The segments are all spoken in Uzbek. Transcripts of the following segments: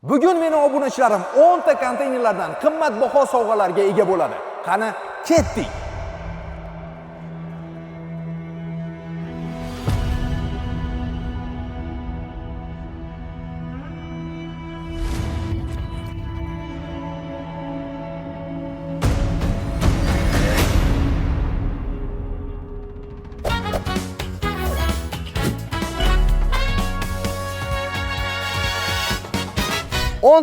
Bugun meni obunachilarim 10 ta konteynerlardan qimmatbaho sovg'alarga ega bo'ladi. Qani, ketdik.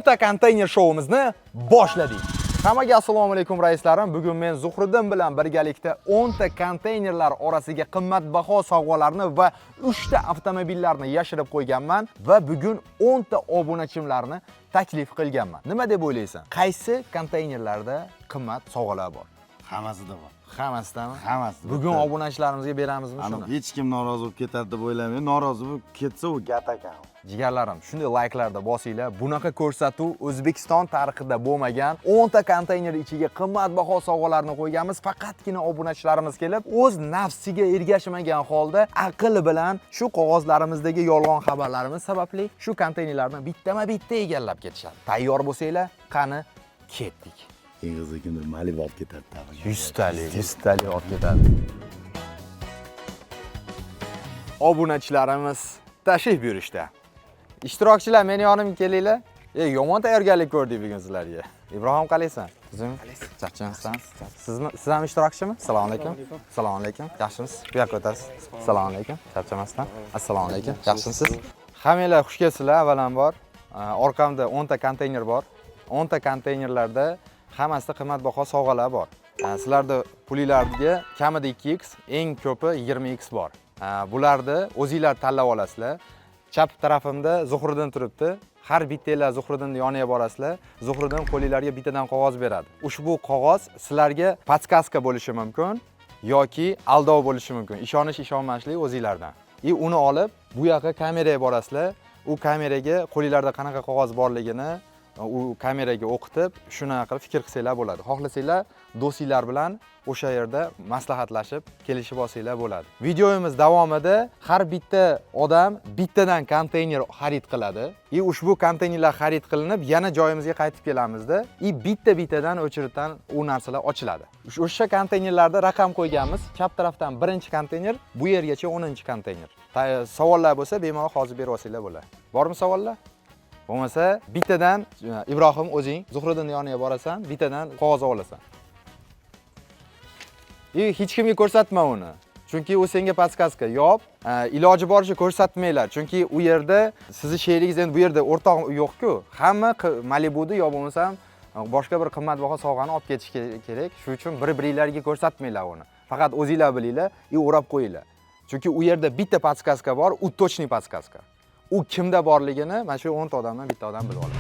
Ta konteyner showimizni boshladik. Hammaga assalomu alaykum raislarim. Bugun men Zuhriddin bilan birgalikda 10 ta konteynerlar orasiga qimmatbaho sovg'alarni va 3 ta avtomobillarni yashirib qo'yganman va bugun 10 ta obunachimlarni taklif qilganman. Nima deb o'ylaysan? Qaysi konteynerlarda qimmat sovg'alar bor? Hammasida bor. Hammasidami? Hammasi. Bugun obunachilarimizga beramizmi shuni? Hech kim norozi bo'lib ketadi deb o'ylamayman. Norozi bo'lib ketsa u gat ekan. Jigarlarim, shunday layklarda bosinglar. Bunaqa ko'rsatuv O'zbekiston tarixida bo'lmagan. 10 ta konteyner ichiga qimmatbaho sovg'alarni qo'yganmiz. Faqatgina obunachilarimiz kelib, o'z nafsiga ergashmagan holda aql bilan shu qog'ozlarimizdagi yolg'on xabarlarimiz sababli shu konteynerlarni bittama-bitta egallab ketishadi. Tayyor bo'lsanglar, qani ketdik. Eg'iz ekinda Malibu olib ketadi. 100 talik olib ketadi. Obunachilarimiz tashrif buyurishdi. Ishtirokchilar, meni yonimga kelinglar. Yomon tayyorgarlik ko'rdik bugun sizlarga. Ibrohim, qalaysan? Qizim, charchamaysan? Siz ham ishtirokchimi? Assalomu alaykum. Assalomu alaykum. Yaxshimisiz? Bu yoqqa o'tasiz. Assalomu alaykum. Charchamasdan. Assalomu alaykum. Yaxshimisiz? Hammanglar xush kelibsizlar. Avvalambor, orqamda 10 ta konteyner bor. 10 ta konteynerlarda hammasida qimmatbaho sovg'alar bor. Sizlarda pulinglarga kamida 2x, eng ko'pi 20x bor. Bularni o'zingizlar tanlab olasizlar. Chap tarafimda Zuhriddin turibdi. Har bittanglar Zuhriddinning yoniga borasizlar. Zuhriddin qo'linglarga bittadan qog'oz beradi. Ushbu qog'oz sizlarga podskaska bo'lishi mumkin yoki aldov bo'lishi mumkin. Ishonish-ishonmaslik o'zingizlardan. Uni olib bu yoqqa kameraga borasizlar. U kameraga qo'linglarda qanaqa qog'oz borligini u kameraga o'qitib, shunaqa qilib fikr qilsanglar bo'ladi. Xohlasanglar, do'stlar bilan o'sha yerda maslahatlashib, kelishib olsanglar bo'ladi. Videomiz davomida har bitta odam bittadan konteyner xarid qiladi. Ushbu konteynerlar xarid qilinib, yana joyimizga qaytib kelamizda, bitta-bittadan o'chirdan u narsalar ochiladi. O'sha konteynerlarda raqam qo'yganmiz. Chap tarafdan 1-konteyner, bu yergacha 10-konteyner. Savollar bo'lsa, bemalol hozir berib olsanglar bo'ladi. Bormi savollar? Bo'lmasa, bittadan Ibrohim o'zing Zuhriddinning yoniga borasan, bittadan qog'oz olasan. Hech kimga ko'rsatma uni. Chunki u senga podskaska. Yop, iloji boricha ko'rsatmanglar. Chunki u yerda sizni sherigingiz endi bu yerda o'rtoq yo'q-ku. Hamma Malibu'ni yo bo'lmasam boshqa bir qimmatbaho sovg'ani olib ketish kerak. Shuning uchun bir-biringlarga ko'rsatmanglar uni. Faqat o'zingizlar bilinglar, o'rab qo'yinglar. Chunki u yerda bitta podskaska bor, u точный podskaska. U kimda borligini mana shu 10 ta odamdan bitta odam bilib oladi.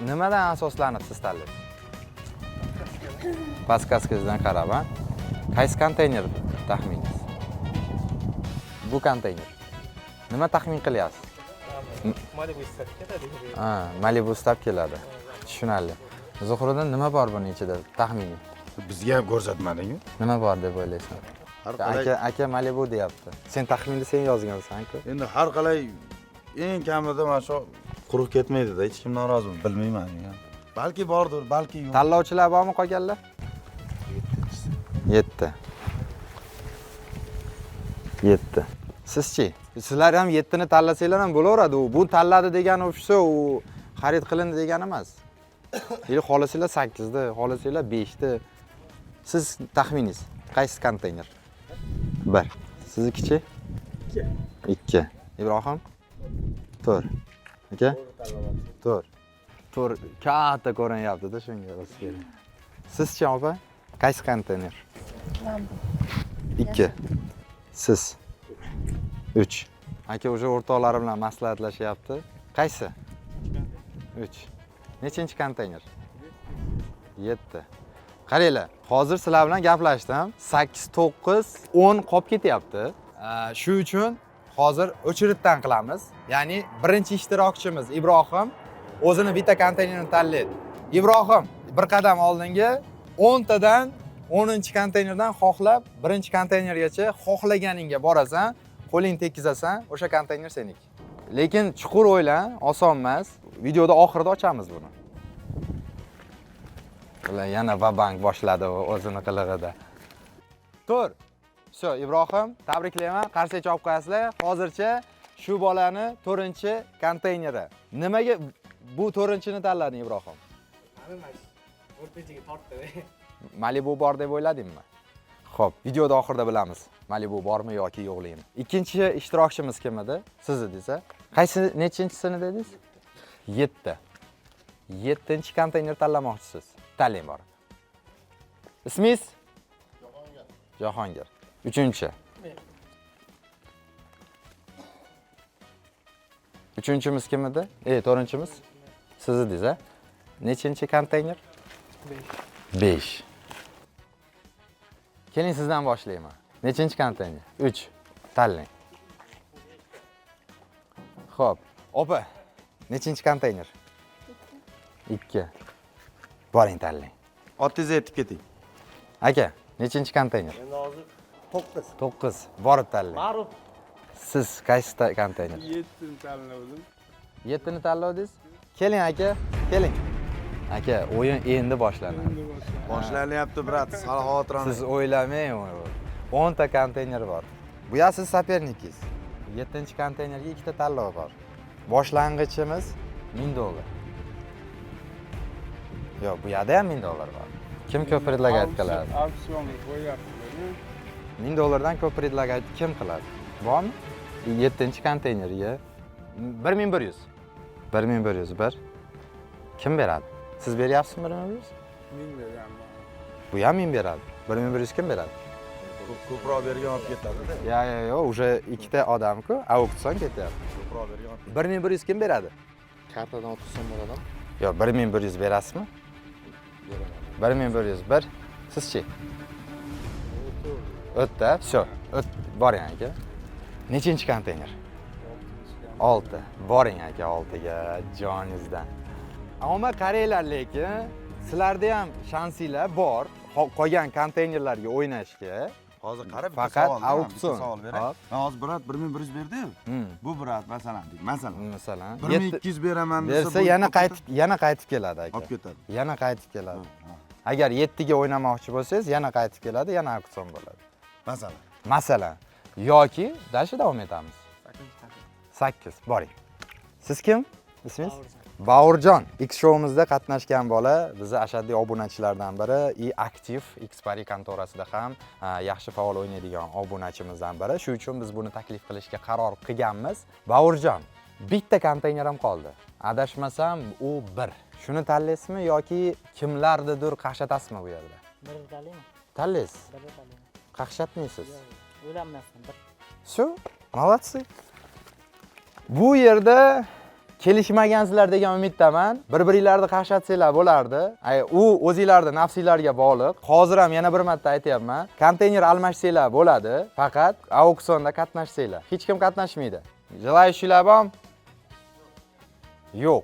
Nimadan asoslanib siz tanlaysiz? Podskaskangizdan qarab, qaysi konteyner taxminingiz? Bu konteyner. Nima taxmin qilyapsiz? Malibu istab keladi. Malibu istab keladi. Tushunarli. Zuhriddin, nima bor buning ichida taxmining? Bizga ham ko'rsatmading-ku. Nima bor deb o'ylaysan? Aka Malibu deyapti. Sen taxminni sen yozgansan-ku. Endi har qalay eng kamida mana shu quruq ketmaydi-da, hech kim norozi bo'lib bilmayman. Balki bordir, balki yo'q. Tanlovchilar bormi qolganlar? 7. Sizchi? Sizlar ham 7 ni tanlasanglar ham bo'laveradi. Bu tanladi degani o'sha, u xarid qilindi degani emas. Xohlasanglar 8 da, xohlasanglar 5 da. Siz taxminingiz qaysi konteyner? 1. Siznikichi? 2. Ibrohim? 4. Aka? 4. Katta ko'rinyapti-da shunga o'zi kerak. Sizchi opa? Qaysi konteyner? 2. Siz. 3. Aka o'sha o'rtoqlari bilan maslahatlashyapti. Qaysi? 3. Nechinchi konteyner? 7. Qaranglar, hozir sizlar bilan gaplashdim. 8, 9, 10 qolib ketyapti. Shu uchun hozir o'chiritdan qilamiz. Ya'ni birinchi ishtirokchimiz Ibrohim o'zini bitta konteynerni tanlaydi. Ibrohim, bir qadam oldinga 10 tadan 10-konteynerdan xohlab birinchi konteynergacha xohlaganingga borasan, qo'ling tekkizasan, o'sha konteyner seniki. Lekin chuqur o'yla, oson emas. Videoda oxirida ochamiz buni. Ular yana vabank boshladi o'zini qilig'ida. Tur. Sho, Ibrohim, tabriklayman. Qarshi chopib qo'yasizlar. Hozircha shu bolani 4-konteyneri. Nimaga bu 4-ni tanlading, Ibrohim? o'rtachaga tortdi. Malibu bor deb o'yladingmi? Xo'p, videoda oxirida bilamiz. Malibu bormi yoki yo'qligini. Ikkinchi ishtirokchimiz kim edi? Siz edingiz. Qaysi nechinchisini dedingiz? 7. 7-konteyner tanlamoqchisiz. Tanlang bor. Ismingiz? Jahongir. Jahongir. 3-chi. 3-chimiz kim edi? 4-chimiz? Siz edingiz, a? Nechinchi konteyner? 5. Keling sizdan boshlayman. Nechinchi konteyner? 3. Tanlang. Xo'p, opa. Nechinchi konteyner? 2. Boring tanlang. Otingizni aytib keting. Aka, nechinchi konteyner? Endi hozir 9. 9. Borib tanlang. Ma'ruf. Siz qaysi konteyner? 7ni tanladim. 7ni tanladingiz? Keling aka, keling. Aka, o'yin endi boshlanadi. Boshlanyapti, brat. Sal xotirani. Siz o'ylamang, 10 ta konteyner bor. Bu ya siz sopernikingiz. 7-konteynerga 2 ta tanlov bor. Boshlang'ichimiz $1000. Yo'q, bu yerda ham $1000 bor. Kim ko'p predlagat qiladi? Auksionga qo'yapsizlar. $1000 dan ko'p predlagat kim qiladi? Bormi? 7-konteynerga 1100. 1101. Kim beradi? Siz beryapsizmi 1100? Men berganman. Bu ham men beradi. 1100 kim beradi? Ko'proq bergan olib ketadi-da. Yo'q, o'sha ikkita odam-ku, auksion ketyapti. Ko'proq bergan olib 1100 kim beradi? Kartadan 30 so'm beradimi? Yo'q, 1100 berasizmi? Beraman. 1101. Sizchi? O'tda, всё. Boring aka. Nechinchi konteyner? 6. Boring aka 6ga joningizdan. Ammo qaranglar, lekin sizlarda ham shansinglar bor. Qolgan konteynerlarga o'ynashga. Hozir qarab, Faqat auksion. savol beray. Men hozir brat 1100 berdi-yu. Bu brat masalan deydi. Masalan, 1200 beraman desa, bersa yana qaytib keladi aka. olib ketadi. Yana qaytib keladi. Agar 7 ga o'ynamoqchi bo'lsangiz, yana qaytib keladi, yana auksion bo'ladi. Masalan, yoki dashi davom etamiz. 8. Boring. Siz kim? Ismingiz? Bavurjon. X showimizda qatnashgan bola, bizni ashaddiy obunachilardan biri, aktiv Xpari kontorasida ham yaxshi faol o'ynaydigan obunachimizdan biri. Shu uchun biz buni taklif qilishga qaror qilganmiz. Bavurjon, bitta konteyner ham qoldi. Adashmasam, u 1. Shuni tanlaysizmi yoki kimlarnidir qaqshatasizmi bu yerda? Birini tanlayman. Tanlaysiz? Birini tanlayman. Qaqshatmaysiz? O'ylanmasdan bir. Shu, молодцы. Bu yerda kelishmagansizlar degan umiddaman. Bir-biringlarni qaqshatsanglar bo'lardi. U o'zingizlarning nafsinglarga bog'liq. Hozir ham yana bir marta aytayapman. Konteyner almashsanglar bo'ladi, faqat auksionda qatnashsanglar. Hech kim qatnashmaydi. Желающийlar bormi? Yo'q.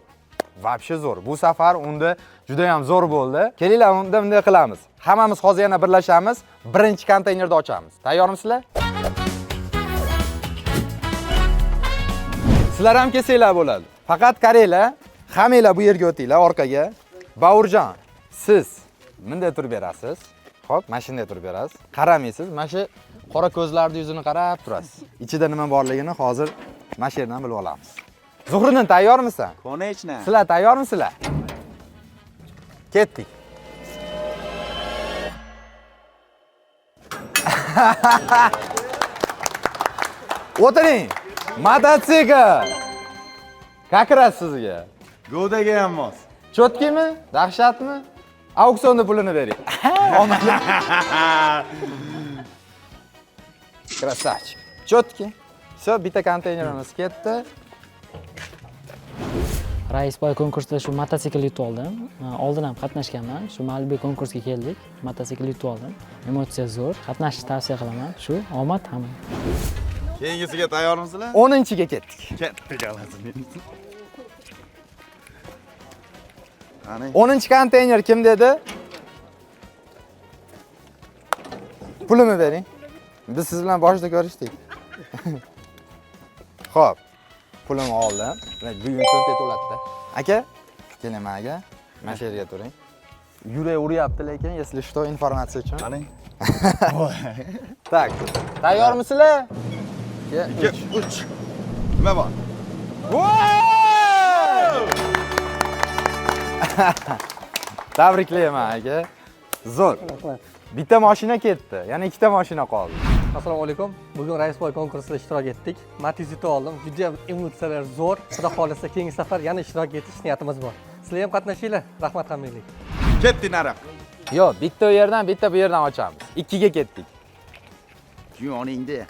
Вообще zo'r. Bu safar unda juda ham zo'r bo'ldi. Kelinglar, unda bunday qilamiz. Hammamiz hozir yana birlashamiz, birinchi konteynerni ochamiz. Tayyormisizlar? Sizlar ham kelsanglar bo'ladi. Faqat qaranglar, hammanglar bu yerga o'tinglar, orqaga. Bavurjon, siz bunday turib berasiz. Xo'p, mashinada turib berasiz. Qaramaysiz, mana shu qora ko'zlarning yuzini qarab turasiz. Ichida nima borligini hozir mana shu yerdan bilib olamiz. Zuhriddin, tayyormisan? Конечно. Sizlar tayyormisizlar? Ketdik. O'tiring. Mototsikl. Kakras sizga. Go'daga ham mos. Cho'tkimi? Dahshatmi? Auksionda pulini bering. Krasavchik. Chotki. Все, bitta konteynerimiz ketdi. Raisboy konkursida shu mototsikl yutib oldim. Oldin ham qatnashganman. Shu Malibu konkursga keldik. Mototsikl yutib oldim. Emotsiya zo'r. Qatnashishni tavsiya qilaman. Shu omad hamma. Keyingisiga tayyormisizlar? 10-ga ketdik. Ketdik alasiz. Qani? 10-konteyner kim dedi? Pulimi bering. Biz siz bilan boshida ko'rishdik. Xo'p. Pulimni oldim. Bugun ko'p to'latdi. Aka, keling aka. Mana shu yerga turing. Yurak uryapti, lekin если что, informatsiya uchun. Qani? Tak. Tayyormisizlar? 2 3. Nima bor? Tabriklayman aka. Zo'r. Bitta mashina ketdi, yana ikkita mashina qoldi. Assalomu alaykum. Bugun Raisboy konkursida ishtirok etdik. Matiz yutib oldim. Juda ham emotsiyalar zo'r. Xudo xolisa keyingi safar yana ishtirok etish niyatimiz bor. Sizlar ham qatnashinglar. Rahmat hammanglarga. Ketdi nariq. Yo'q, bitta u yerdan, bitta bu yerdan ochamiz. 2ga ketdik. Yoningda.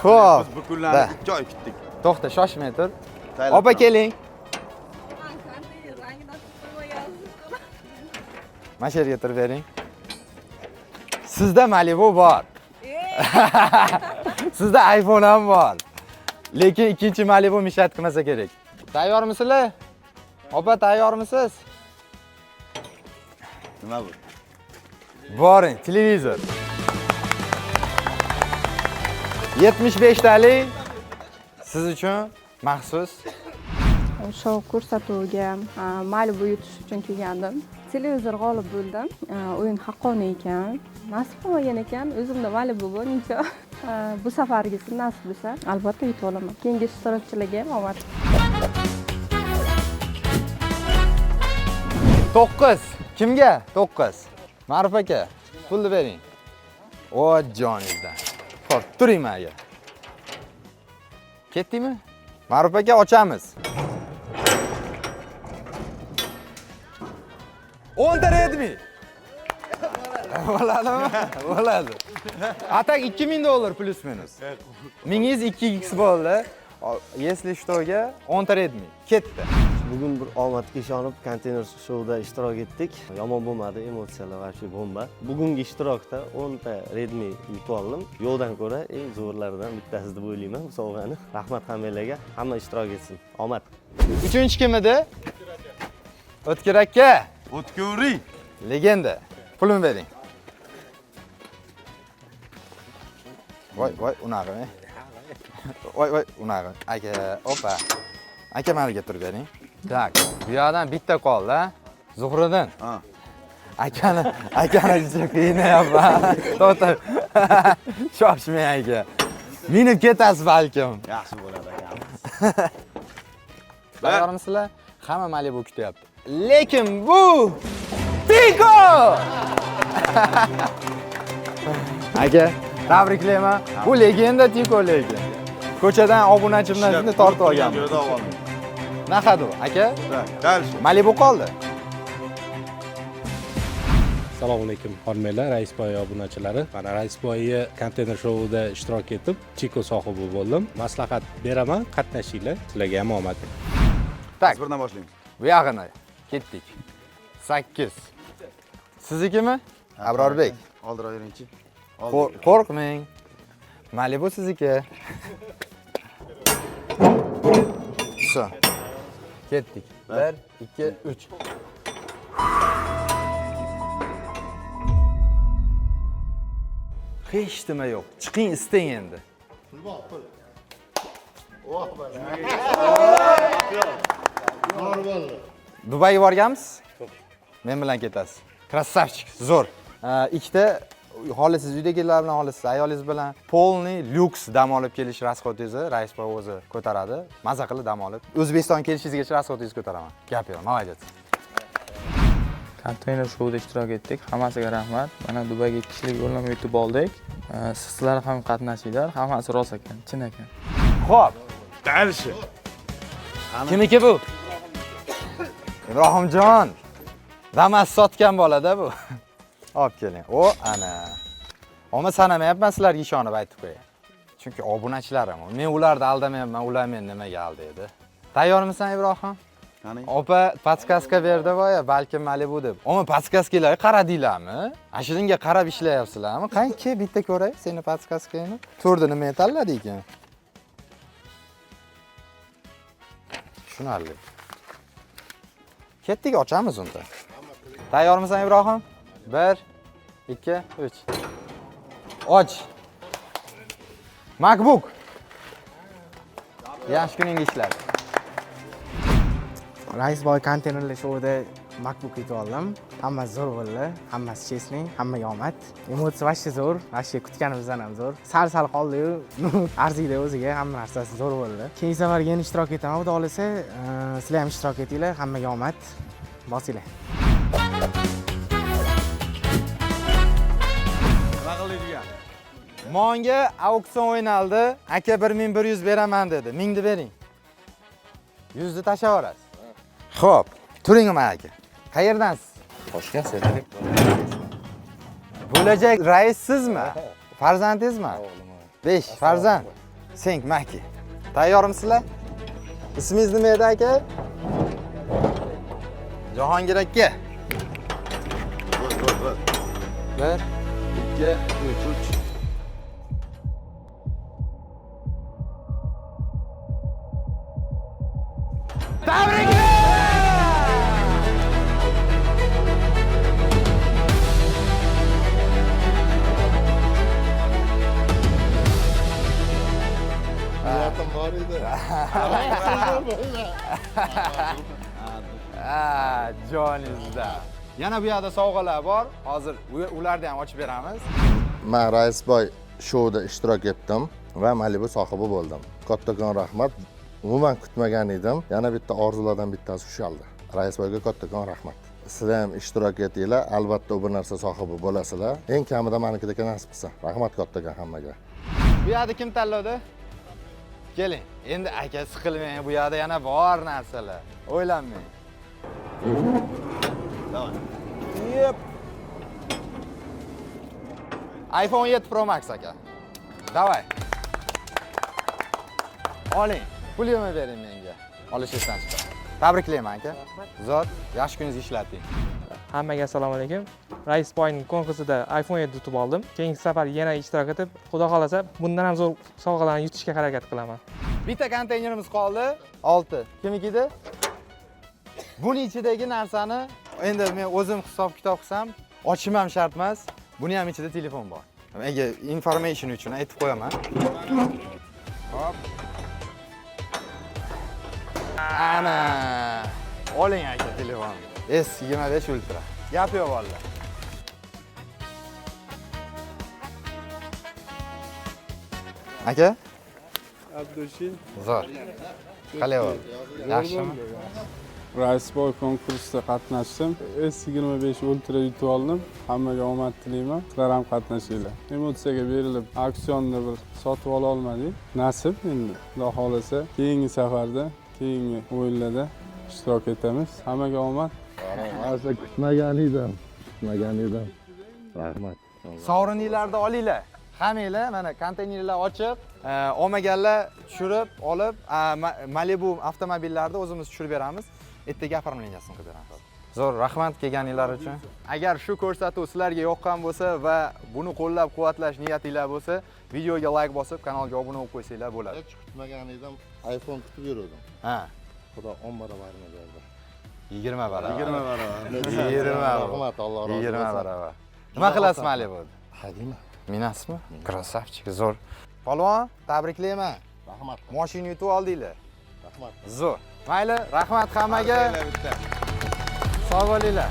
Xo'p. Biz bu kunlarni 2 oy kutdik. To'xta, shoshmay tur. Tayyorlab Opa keling. Mana shu yerga turib bering. Sizda Malibu bor. Sizda iPhone ham bor. Lekin ikkinchi Malibu mishat qilmasa kerak. Tayyormisizlar? Opa, tayyormisiz? Nima bu? Boring, televizor. 75 talik siz uchun maxsus. O'sha ko'rsatuvga Malibu yutish uchun kelgandim. Televizor g'olib bo'ldim. O'yin haqqoniy ekan. Nasib qilmagan ekan. O'zimda Malibu bo'lincha bu safargisi nasib bo'lsa, albatta yutib olaman. Keyingi ishtirokchilarga ham omad. 9. Kimga? 9. Ma'ruf aka, pulni bering. O joningizdan. Xo'p, turing menga. Ketdingmi? Ma'ruf aka, ochamiz. 10 ta Redmi. Bo'ladimi? Bo'ladi. Atak $2000 plus minus. Mingiz 2x bo'ldi. Если что-ga 10 ta Redmi. Ketdi. Bugun bir omadga ishonib konteyner shouda ishtirok etdik. Yomon bo'lmadi, emotsiyalar вообще bomba. Bugungi ishtirokda 10 ta Redmi yutib oldim. Yo'ldan ko'ra eng zo'rlaridan bittasi deb o'ylayman bu sovg'ani. Rahmat hammalarga, hamma ishtirok etsin. Omad. 3-chi kim edi? O'tkir aka. O'tkuri. Legenda. Pulini bering. Voy, unaqa. Voy, unaqa. Aka, opa. Aka menga turib bering. Tak, bu yerdan bitta qoldi, Zuhriddin. Ha. Akani juda qiynayapman. To'xta. Shoshmang aka. Minib ketasiz balkim. Yaxshi bo'ladi aka. Tayyormisizlar? Hamma Malibu kutyapti. Lekin bu Tiko! Aka, tabriklayman. Bu legenda Tiko lekin. Ko'chadan obunachimdan shuni tortib olganman. Naqadu, aka? Dальше. Malibu qoldi. Assalomu alaykum hormatli Raisboy obunachilari. Mana Raisboyga konteyner shouida ishtirok etib, Chiko sohibi bo'ldim. Maslahat beraman, qatnashinglar. Sizlarga ham omad. Tak, Birdan boshlaymiz. bu yog'ini ketdik. 8. Siznikimi? Abrorbek. Oldiravering-chi. Qo'rqmang. Malibu sizniki. Shu. Ketdik. 1, 2, 3. Hech nima yo'q. Chiqing istang endi. Dubayga borganmiz? Men bilan ketasiz. Krasavchik, zo'r. Ikkita xohlasiz uydagilar bilan, xohlasiz ayolingiz bilan polniy lyuks dam olib kelish расходingizni Raisboy o'zi ko'taradi. Maza qilib dam olib. O'zbekistonga kelishingizgacha расходingizni ko'taraman. Gap yo'q, молодец. Konteyner shouda ishtirok etdik. Hammasiga rahmat. Mana Dubayga 2 kishilik yo'llanma yutib oldik. Sizlar ham qatnashinglar. Hammasi rost ekan, chin ekan. Xo'p, Dальше. kimniki bu? Ibrohimjon. Damas sotgan bolada bu. Olib keling. O, ana. Ammo sanamayapman sizlarga ishonib aytib qo'yay. Chunki obunachilarim, men ularni aldamayapman, ular meni nimaga aldaydi. Tayyormisan Ibrohim? Qani? Opa podskaska berdi voya, balkim Malibu deb. Ammo podskaskalarga qaradinglarmi? Ashunga qarab ishlayapsizlarmi? Qancha bitta ko'ray seni podskaskangni. To'rda nima tanlading ekan? Tushunarli. Ketdik, ochamiz unda. Tayyormisan Ibrohim? 1 2 3. Och. MacBook. Yaxshi kuningiz ishladi. Raisboy konteynerli shouda MacBook yutib oldim. Hammasi zo'r bo'ldi. Hammasi chesning, hammaga omad. Emotsiya vashcha zo'r, vashcha kutganimizdan ham zo'r. Sal qoldi-yu, arziydi o'ziga, hamma narsasi zo'r bo'ldi. Keyingi safarga yana ishtirok etaman. Xudo xolasa, sizlar ham ishtirok etinglar. Hammaga omad. Bosinglar. Monga auksion o'ynaldi. Aka 1100 beraman dedi. 1000 ni bering. 100 ni tashlab yuborasiz. Xo'p, turing aka. Qayerdansiz? Toshkent Seralik. Bo'lajak raissizmi? Farzandingizmi? 5 farzand. Senk maki. Tayyormisizlar? Ismingiz nima edi aka? Jahongir aka. 1 2 3. Niyatim bor edi. Joningizda. Yana bu yerda sovg'alar bor. Hozir ularni ham ochib beramiz. Men Raisboy shouda ishtirok etdim va Malibu sohibi bo'ldim. Kattakon rahmat. Umuman kutmagan edim. Yana bitta orzulardan bittasi ushaldi. Raisboyga kattakon rahmat. Sizlar ham ishtirok etinglar, albatta bu narsa sohibi bo'lasizlar. Eng kamida menikidek nasib qilsin. Rahmat kattakon hammaga. Bu yerda kim tanladi? Keling. Endi aka siqilmang, bu yerda yana bor narsalar. O'ylanmang. Davay. Yep. iPhone 7 Pro Max aka. Davay. Oling. Pulni bering menga. Olishingizdan chiqadi. Tabriklayman aka. Zo'r, yaxshi kuningizni ishlating. Hammaga assalomu alaykum. Raisboyning konkursida iPhone 7 yutib oldim. Keyingi safar yana ishtirok etib, xudo xolasa bundan ham zo'r sovg'alarni yutishga harakat qilaman. Bitta konteynerimiz qoldi. 6. Kimnikida? Buning ichidagi narsani endi men o'zim hisob-kitob qilsam, ochishim ham shart emas. Buning ham ichida telefon bor. Menga information uchun aytib qo'yaman. Hop. Ana. Oling aka telefon. S25 Ultra. Gap yo'q bolalar. Aka? Abdushin. Zo'r. Qalay bo'ldi? Yaxshimi? Raisboy konkursida qatnashdim. S25 Ultra yutib oldim. Hammaga omad tilayman. Sizlar ham qatnashinglar. Emotsiyaga berilib, auksionda bir sotib ola olmadik. Nasib endi. Xudo xolasa, keyingi safarda, keyingi o'yinlarda ishtirok etamiz. Hammaga omad. Asla kutmagan edim. Rahmat. Sovrininglarni olinglar. Hammanglar mana konteynerlar ochib, olmaganlar tushirib olib, Malibu avtomobillarni o'zimiz tushirib beramiz. Ertaga оформлениесini qilib beramiz. Zo'r, rahmat kelganinglar uchun. Agar shu ko'rsatuv sizlarga yoqqan bo'lsa va buni qo'llab-quvvatlash niyatinglar bo'lsa, videoga like bosib, kanalga obuna bo'lib qo'ysanglar bo'ladi. Hech kutmagan edim. iPhone kutib yurdim. Ha. Xudo 10 barobarini berdi. 20 barobar. 20 barobar. 20 barobar. Rahmat, Alloh rozi 20 bo'lsin. barobar. Nima qilasiz Malibu? Hadima. Minasmi? Krasavchik, zo'r. Polvon, tabriklayman. Rahmat. Mashina yutib oldinglar. Rahmat. Zo'r. Mayli, rahmat hammaga. Sog' bo'linglar.